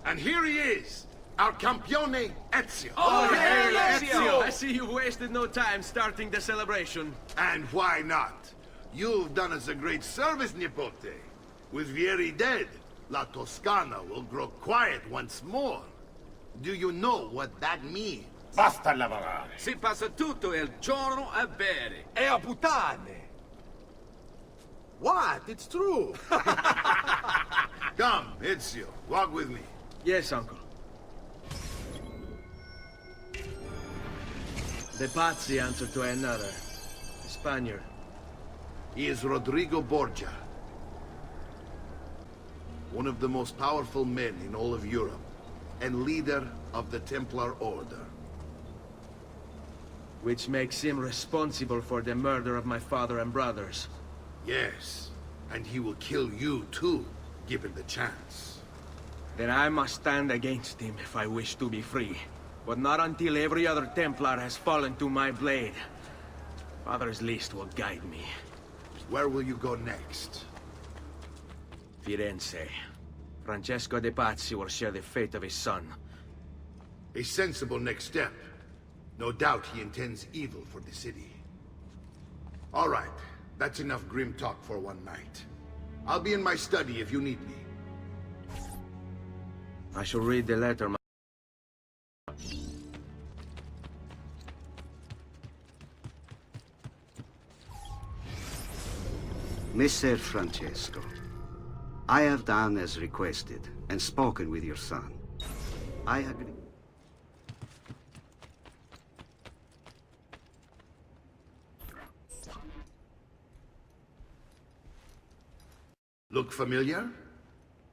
And here he is, our campione Ezio. Oh, hey, Ezio! I see you've wasted no time starting the celebration. And why not? You've done us a great service, Nipote. With Vieri dead, La Toscana will grow quiet once more. Do you know what that means? Basta lavorare. Si passa tutto il giorno a bere. E a puttane! What? It's true! Come, Ezio, walk with me. Yes, uncle. The Pazzi answer to another. A Spaniard. He is Rodrigo Borgia. One of the most powerful men in all of Europe, and leader of the Templar Order. Which makes him responsible for the murder of my father and brothers. Yes, and he will kill you too, given the chance. Then I must stand against him if I wish to be free. But not until every other Templar has fallen to my blade. Father's list will guide me. Where will you go next? Firenze. Francesco de Pazzi will share the fate of his son. A sensible next step. No doubt he intends evil for the city. All right, that's enough grim talk for one night. I'll be in my study if you need me. I shall read the letter. Messer Francesco, I have done as requested and spoken with your son. I agree. Look familiar?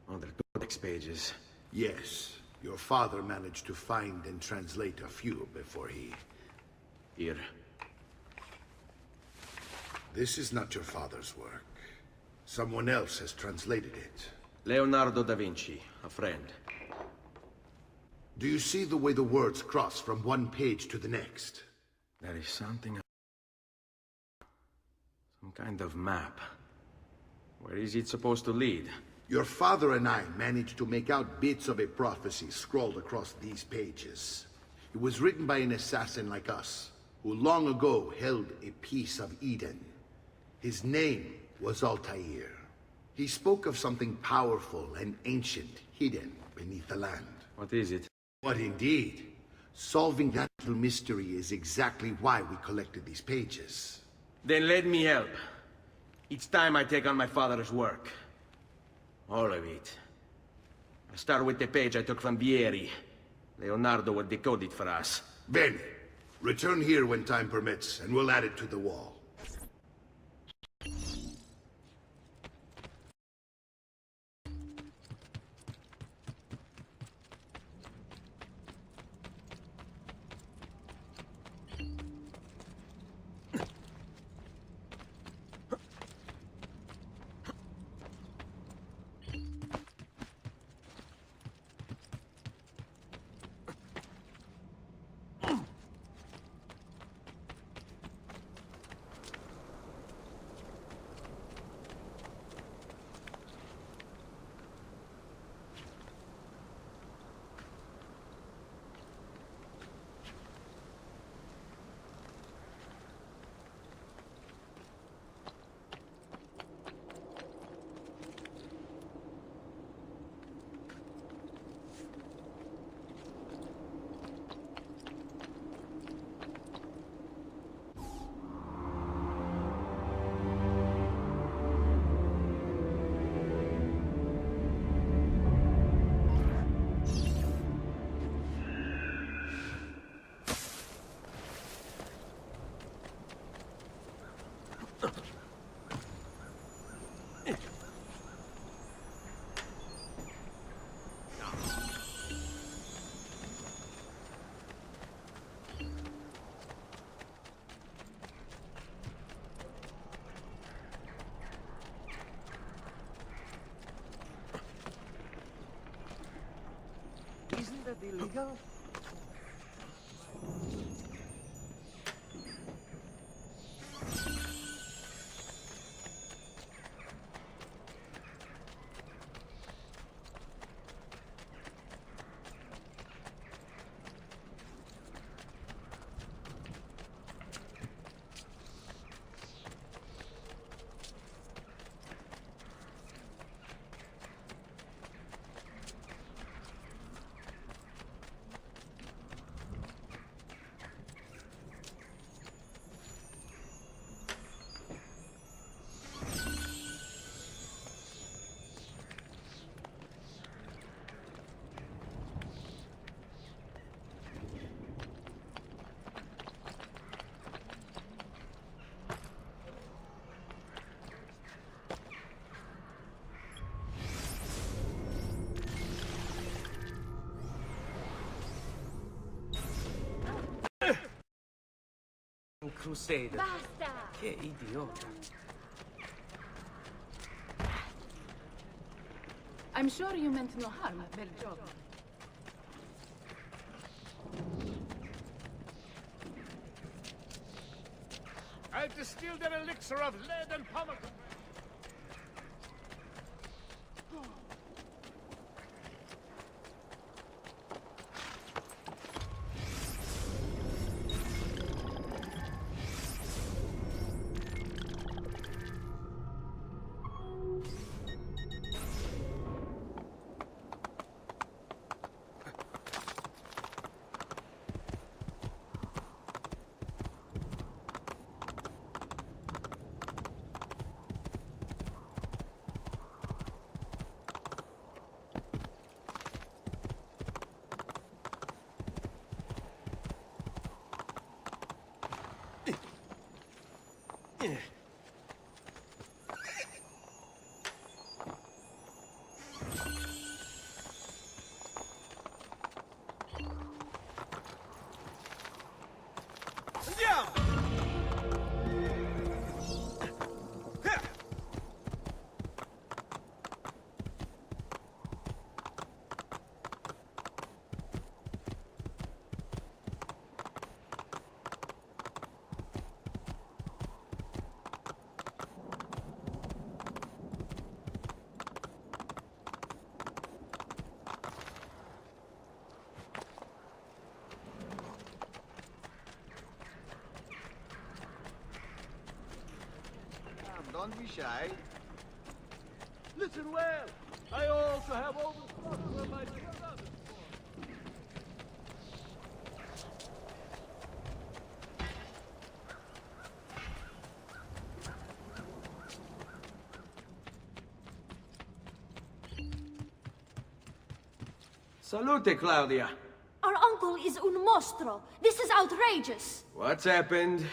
On the codex pages. Yes. Your father managed to find and translate a few before he... Here. This is not your father's work. Someone else has translated it. Leonardo da Vinci, a friend. Do you see the way the words cross from one page to the next? There is something... Some kind of map. Where is it supposed to lead? Your father and I managed to make out bits of a prophecy scrawled across these pages. It was written by an assassin like us, who long ago held a piece of Eden. His name was Altair. He spoke of something powerful and ancient hidden beneath the land. What is it? What indeed? Solving that little mystery is exactly why we collected these pages. Then let me help. Each time I take on my father's work. All of it. I'll start with the page I took from Vieri. Leonardo will decode it for us. Bene. Return here when time permits, and we'll add it to the wall. Isn't that illegal? Crusader. Basta! Che idiota. I'm sure you meant no harm. Bel job. I've distilled an elixir of lead and pomegranate. Don't be shy. Listen well. I also have overstock for my brother. Salute, Claudia. Our uncle is un mostro. This is outrageous. What's happened?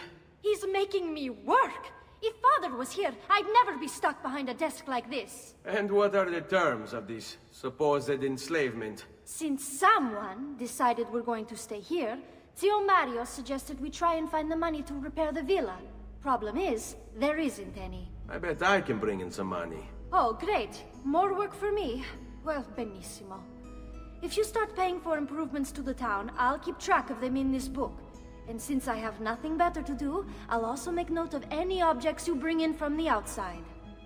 He's making me work. If father was here, I'd never be stuck behind a desk like this. And what are the terms of this supposed enslavement? Since someone decided we're going to stay here, Zio Mario suggested we try and find the money to repair the villa. Problem is, there isn't any. I bet I can bring in some money. Oh, great. More work for me. Well, benissimo. If you start paying for improvements to the town, I'll keep track of them in this book. And since I have nothing better to do, I'll also make note of any objects you bring in from the outside.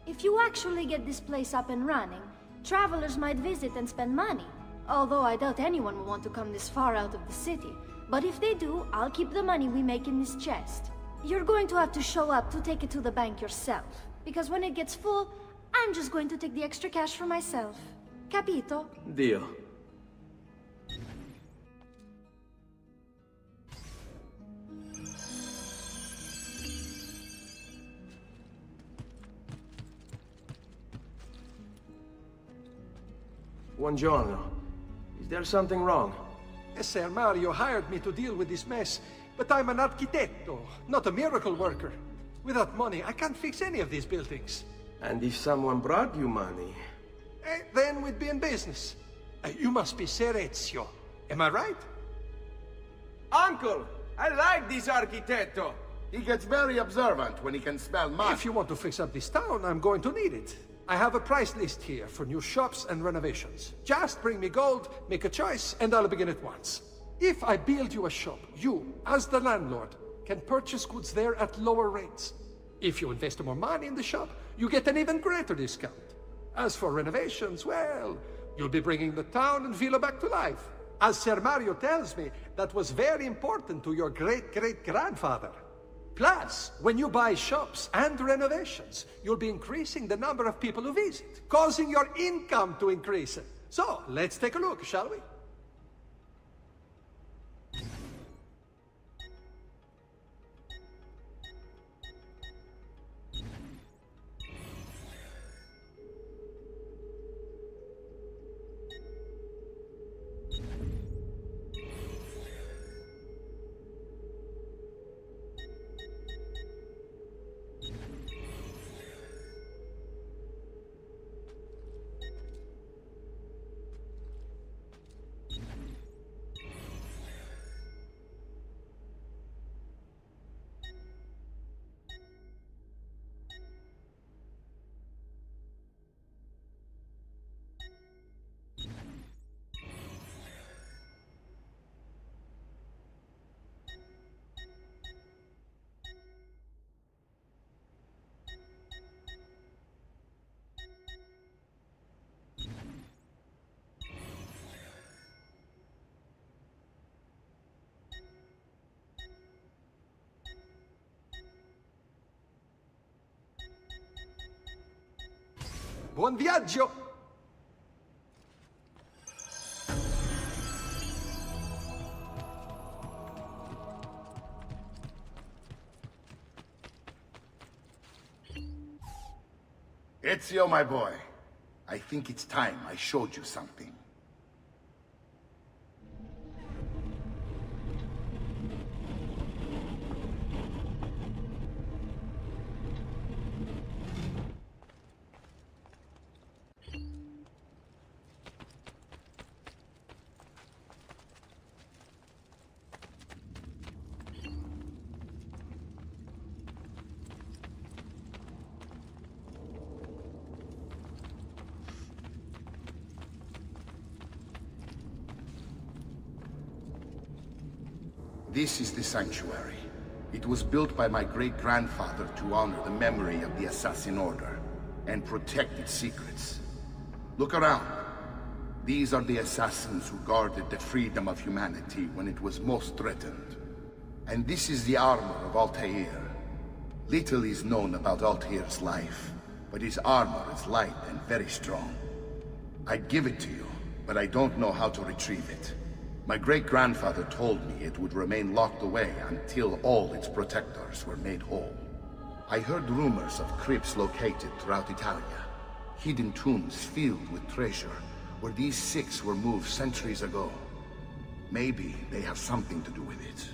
If you actually get this place up and running, travelers might visit and spend money. Although I doubt anyone will want to come this far out of the city. But if they do, I'll keep the money we make in this chest. You're going to have to show up to take it to the bank yourself. Because when it gets full, I'm just going to take the extra cash for myself. Capito? Deal. Buongiorno. Is there something wrong? Ser Mario hired me to deal with this mess, but I'm an architetto, not a miracle worker. Without money, I can't fix any of these buildings. And if someone brought you money? Then we'd be in business. You must be Ser Ezio. Am I right? Uncle! I like this architetto! He gets very observant when he can smell mud. If you want to fix up this town, I'm going to need it. I have a price list here for new shops and renovations. Just bring me gold, make a choice, and I'll begin at once. If I build you a shop, you, as the landlord, can purchase goods there at lower rates. If you invest more money in the shop, you get an even greater discount. As for renovations, well, you'll be bringing the town and villa back to life. As Ser Mario tells me, that was very important to your great-great-grandfather. Plus, when you buy shops and renovations, you'll be increasing the number of people who visit, causing your income to increase. So, let's take a look, shall we? Buon viaggio! Ezio, my boy, I think it's time I showed you something. This is the sanctuary. It was built by my great-grandfather to honor the memory of the Assassin Order and protect its secrets. Look around. These are the assassins who guarded the freedom of humanity when it was most threatened. And this is the armor of Altair. Little is known about Altair's life, but his armor is light and very strong. I'd give it to you, but I don't know how to retrieve it. My great-grandfather told me it would remain locked away until all its protectors were made whole. I heard rumors of crypts located throughout Italia, hidden tombs filled with treasure, where these six were moved centuries ago. Maybe they have something to do with it.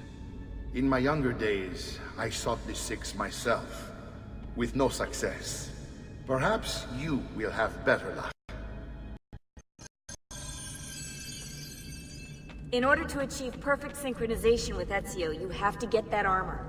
In my younger days, I sought the six myself, with no success. Perhaps you will have better luck. In order to achieve perfect synchronization with Ezio, you have to get that armor.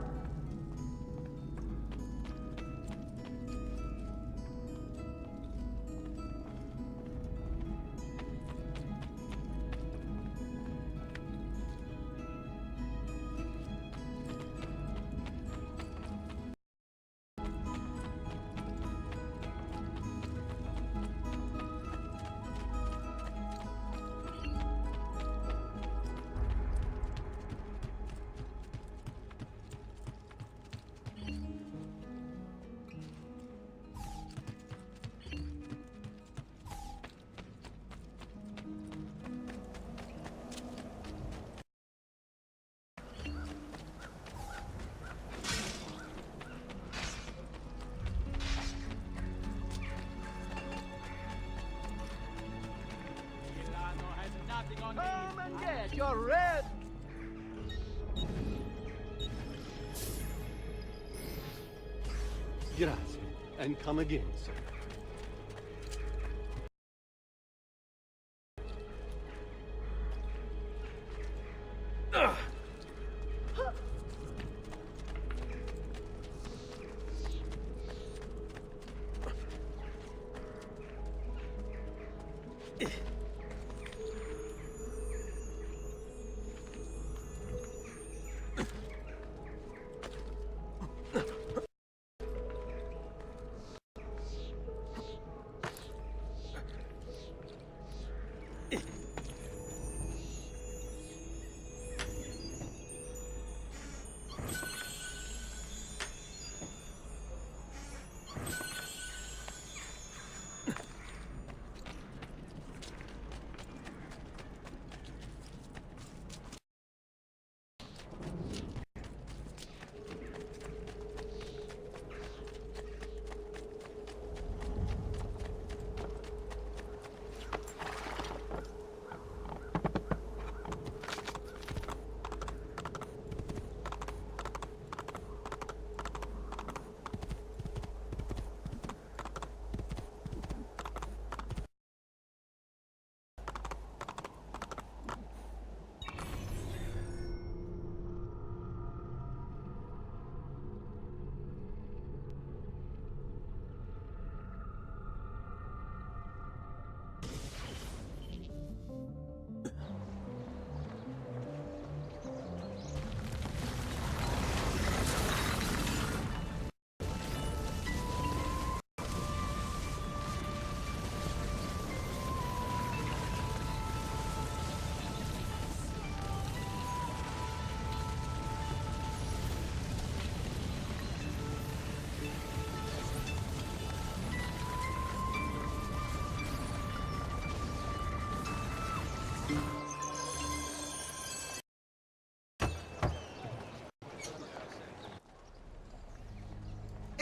Come and get your red. Grazie, and come again, sir.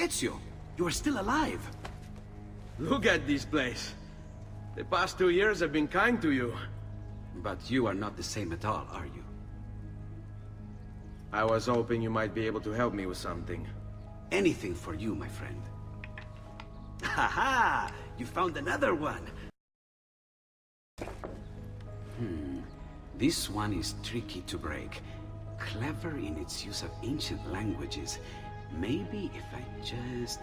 Ezio, you are still alive. Look at this place. The past 2 years have been kind to you. But you are not the same at all, are you? I was hoping you might be able to help me with something. Anything for you, my friend. Ha-ha! You found another one! This one is tricky to break. Clever in its use of ancient languages. Maybe if I just...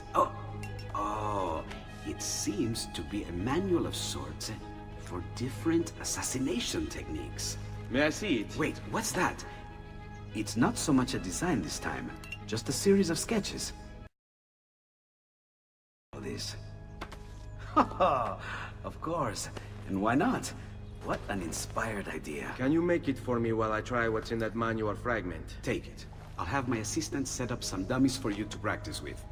Oh, it seems to be a manual of sorts for different assassination techniques. May I see it? Wait, what's that? It's not so much a design this time, just a series of sketches. This. Of course. And why not? What an inspired idea. Can you make it for me while I try what's in that manual fragment? Take it. I'll have my assistant set up some dummies for you to practice with.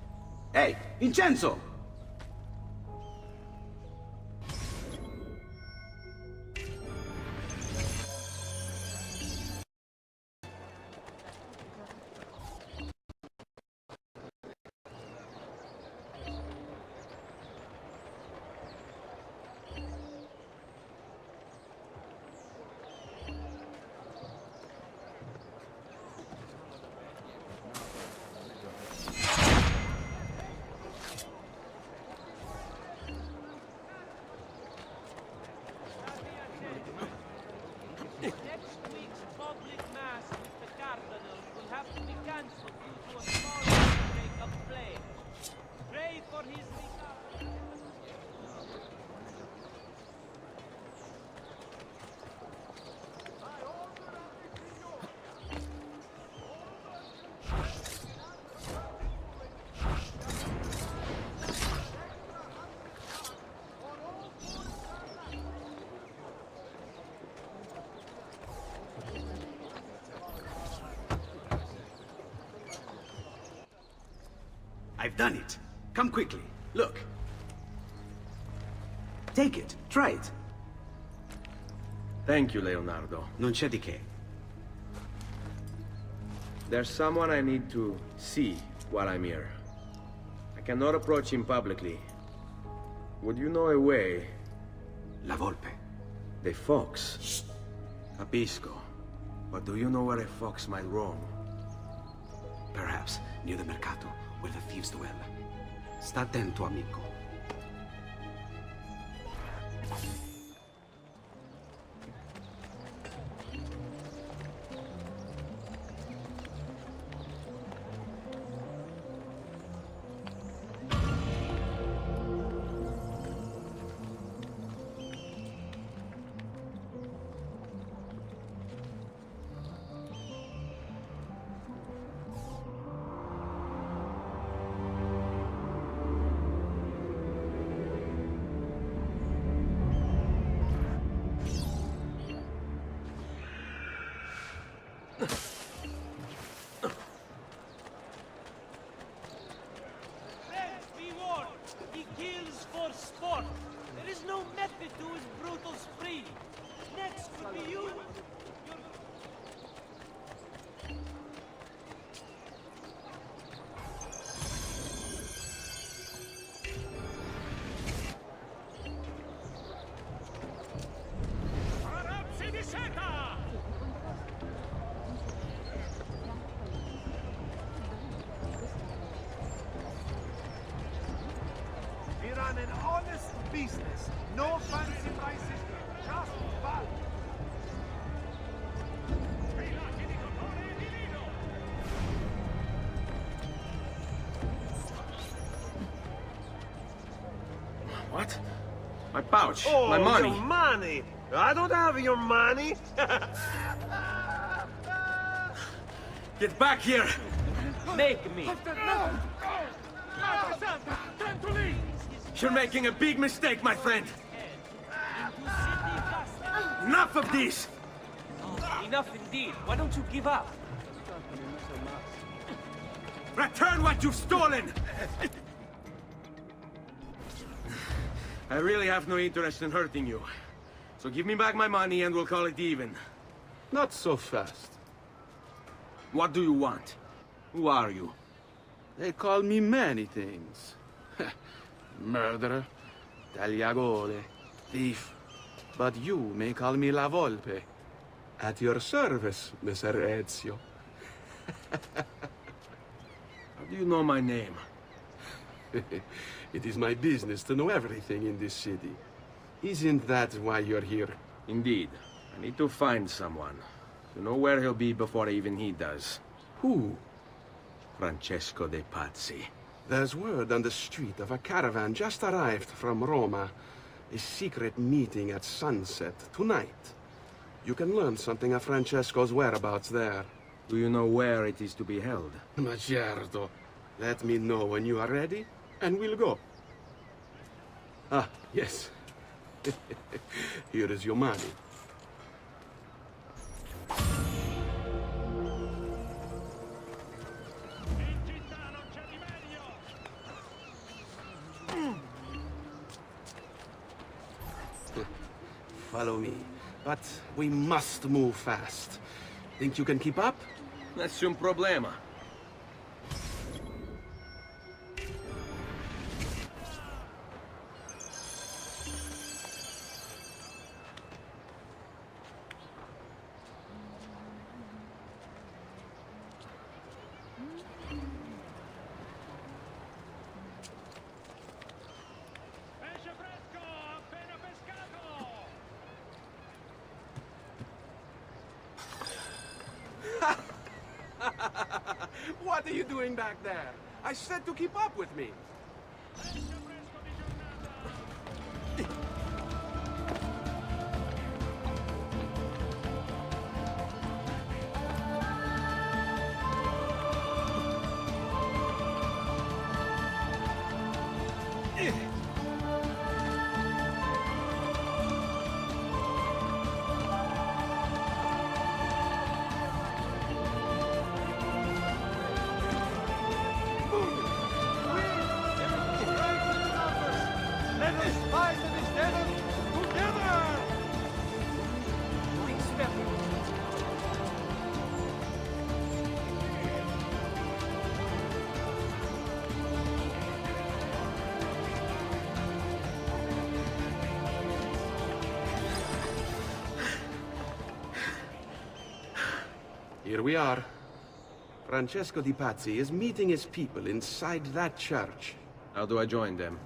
Hey, Vincenzo! Next week's public mass with the cardinals will have to be cancelled due to a small outbreak of plague. Pray for his recovery. I've done it. Come quickly. Look. Take it. Try it. Thank you, Leonardo. Non c'è di che. There's someone I need to see while I'm here. I cannot approach him publicly. Would you know a way? La Volpe. The fox. Shh. Capisco. But do you know where a fox might roam? Perhaps near the mercato, where the thieves dwell. Sta attento, amico. Friends, be warned. He kills for sport. There is no method to his brutal spree. Next would be you. We run an honest business. No fancy prices, just value. What? My pouch. Oh, my money. your money. I don't have your money. Get back here! Make me. You're making a big mistake, my friend. Enough of this! Enough indeed. Why don't you give up? Return what you've stolen! I really have no interest in hurting you. So give me back my money and we'll call it even. Not so fast. What do you want? Who are you? They call me many things. Murderer, tagliagole, thief. But you may call me La Volpe. At your service, Messer Ezio. How do you know my name? It is my business to know everything in this city. Isn't that why you're here? Indeed. I need to find someone. To know where he'll be before even he does. Who? Francesco de Pazzi. There's word on the street of a caravan just arrived from Roma. A secret meeting at sunset tonight. You can learn something of Francesco's whereabouts there. Do you know where it is to be held? Ma certo. Let me know when you are ready, and we'll go. Ah, yes. Here is your money. Follow me. But we must move fast. Think you can keep up? Nessun problema. What are you doing back there? I said to keep up with me. Let us fight this devil together! Here we are. Francesco di Pazzi is meeting his people inside that church. How do I join them?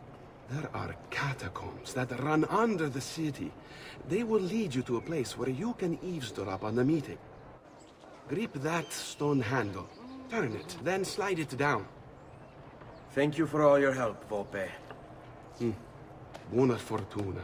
There are catacombs that run under the city. They will lead you to a place where you can eavesdrop on the meeting. Grip that stone handle. Turn it, then slide it down. Thank you for all your help, Volpe. Buona fortuna.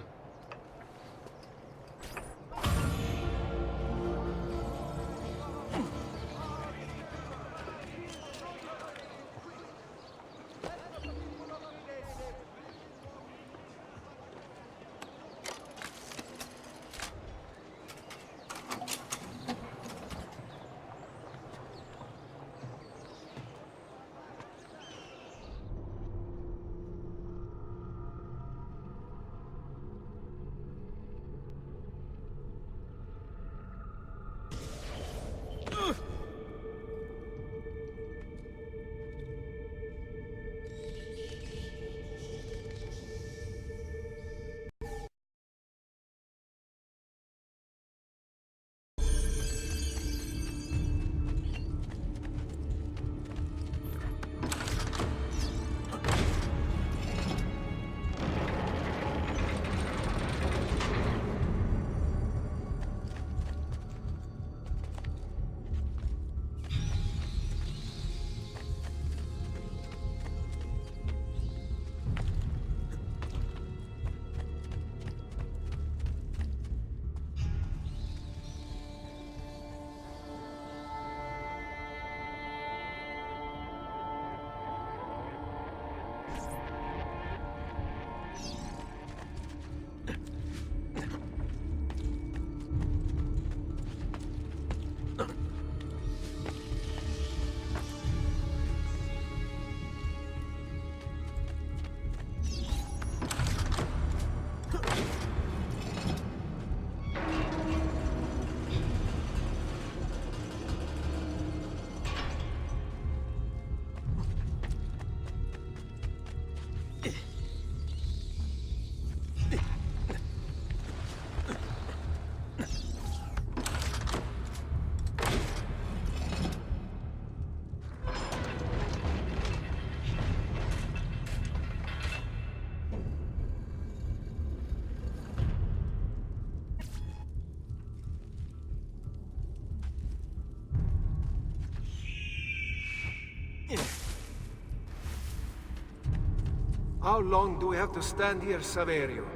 How long do we have to stand here, Saverio?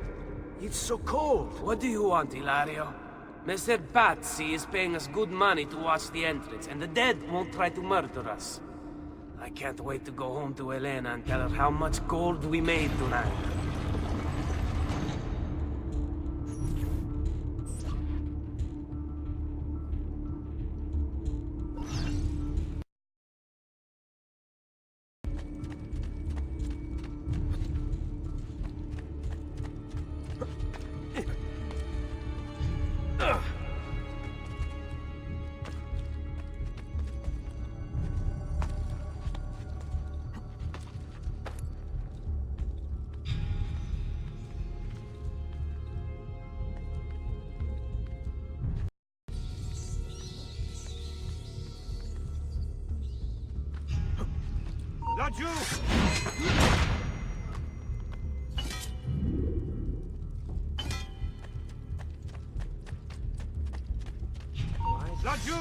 It's so cold. What do you want, Hilario? Mr. Pazzi is paying us good money to watch the entrance, and the dead won't try to murder us. I can't wait to go home to Elena and tell her how much gold we made tonight. Laggiù! Laggiù!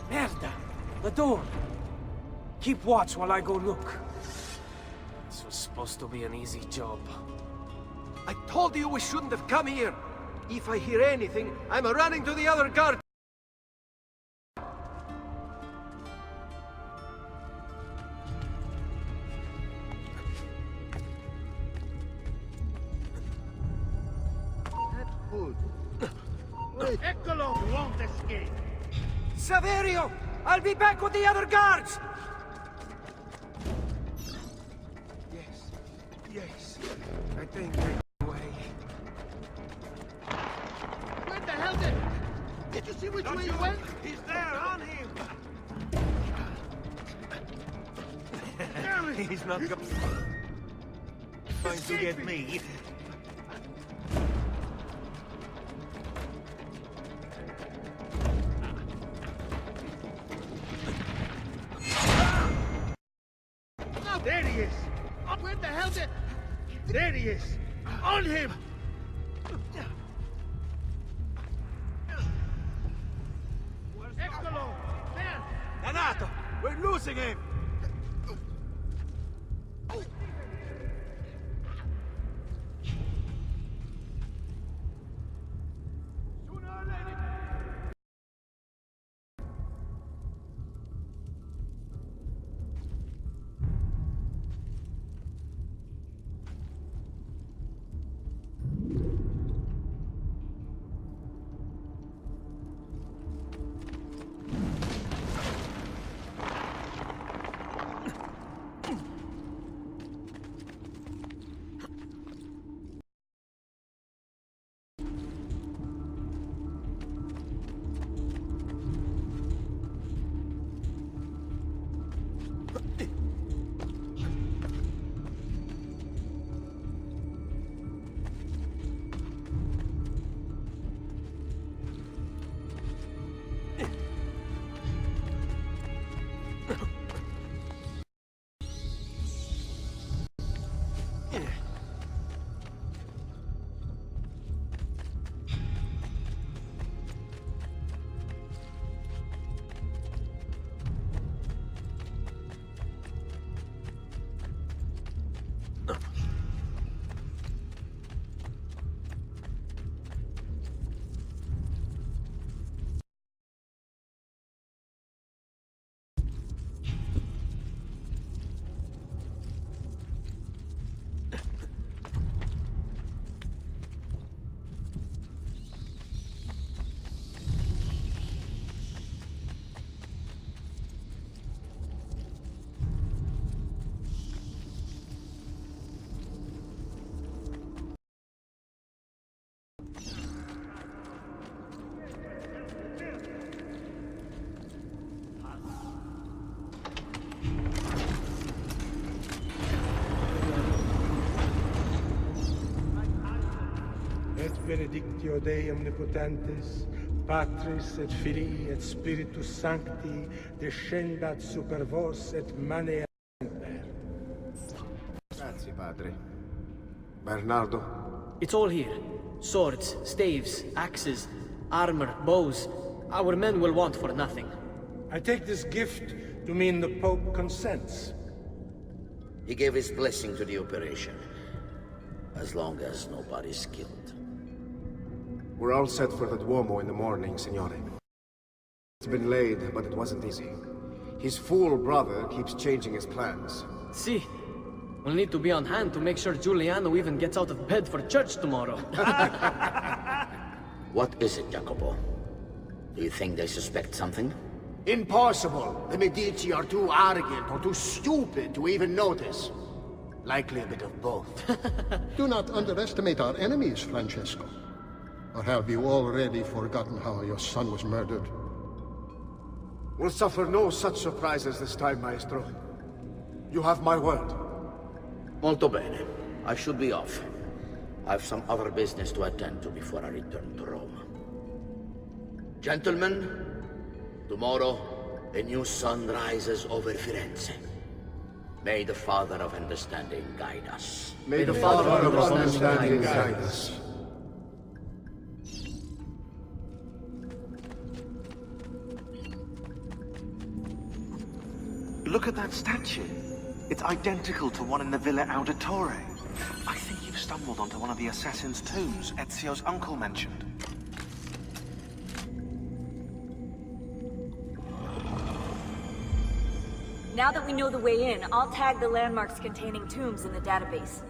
Merda! The door! Keep watch while I go look. This was supposed to be an easy job. I told you we shouldn't have come here. If I hear anything, I'm running to the other guard. That's good. Eccolo! You won't escape. Saverio! I'll be back with the other guards! Yes. Yes. I think they're away. Where the hell did you see which way he went? He's there, on him! He's not going to get me. There he is! Where the hell did... There he is! On him! Eccolo! There! Danato! We're losing him! benedictio Dei omnipotentes, Patris et Filii et Spiritus Sancti, descendat super vos et manea semper. Grazie, padre. Bernardo? It's all here. Swords, staves, axes, armor, bows. Our men will want for nothing. I take this gift to mean the Pope consents. He gave his blessing to the operation, as long as nobody's killed. We're all set for the Duomo in the morning, Signore. It's been laid, but it wasn't easy. His fool brother keeps changing his plans. See, we'll need to be on hand to make sure Giuliano even gets out of bed for church tomorrow. What is it, Jacopo? Do you think they suspect something? Impossible! The Medici are too arrogant or too stupid to even notice. Likely a bit of both. Do not underestimate our enemies, Francesco. Or have you already forgotten how your son was murdered? We'll suffer no such surprises this time, Maestro. You have my word. Molto bene. I should be off. I've some other business to attend to before I return to Rome. Gentlemen, tomorrow, a new sun rises over Firenze. May the Father of Understanding guide us. May the Father of Understanding guide us. Look at that statue. It's identical to one in the Villa Auditore. I think you've stumbled onto one of the assassin's tombs Ezio's uncle mentioned. Now that we know the way in, I'll tag the landmarks containing tombs in the database.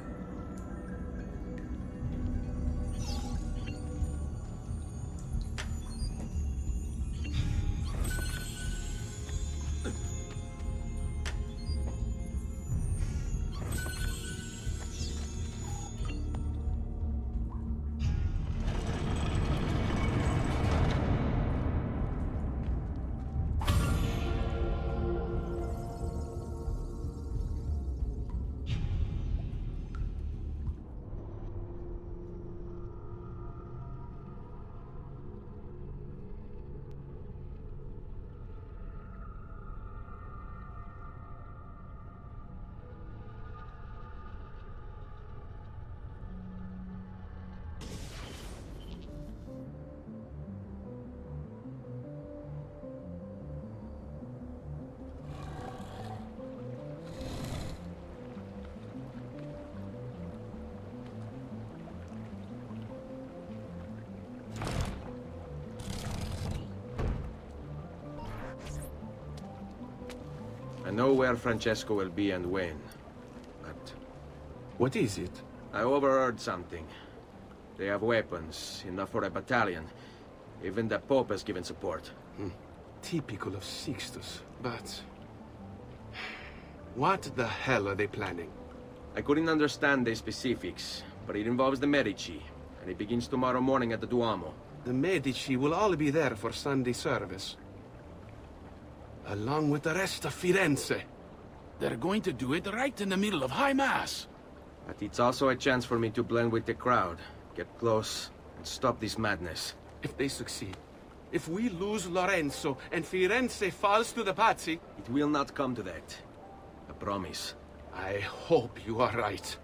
I know where Francesco will be and when, but... What is it? I overheard something. They have weapons, enough for a battalion. Even the Pope has given support. Typical of Sixtus, but... What the hell are they planning? I couldn't understand the specifics, but it involves the Medici, and it begins tomorrow morning at the Duomo. The Medici will all be there for Sunday service. Along with the rest of Firenze. They're going to do it right in the middle of High Mass. But it's also a chance for me to blend with the crowd, get close, and stop this madness. If they succeed, if we lose Lorenzo and Firenze falls to the Pazzi... It will not come to that. I promise. I hope you are right.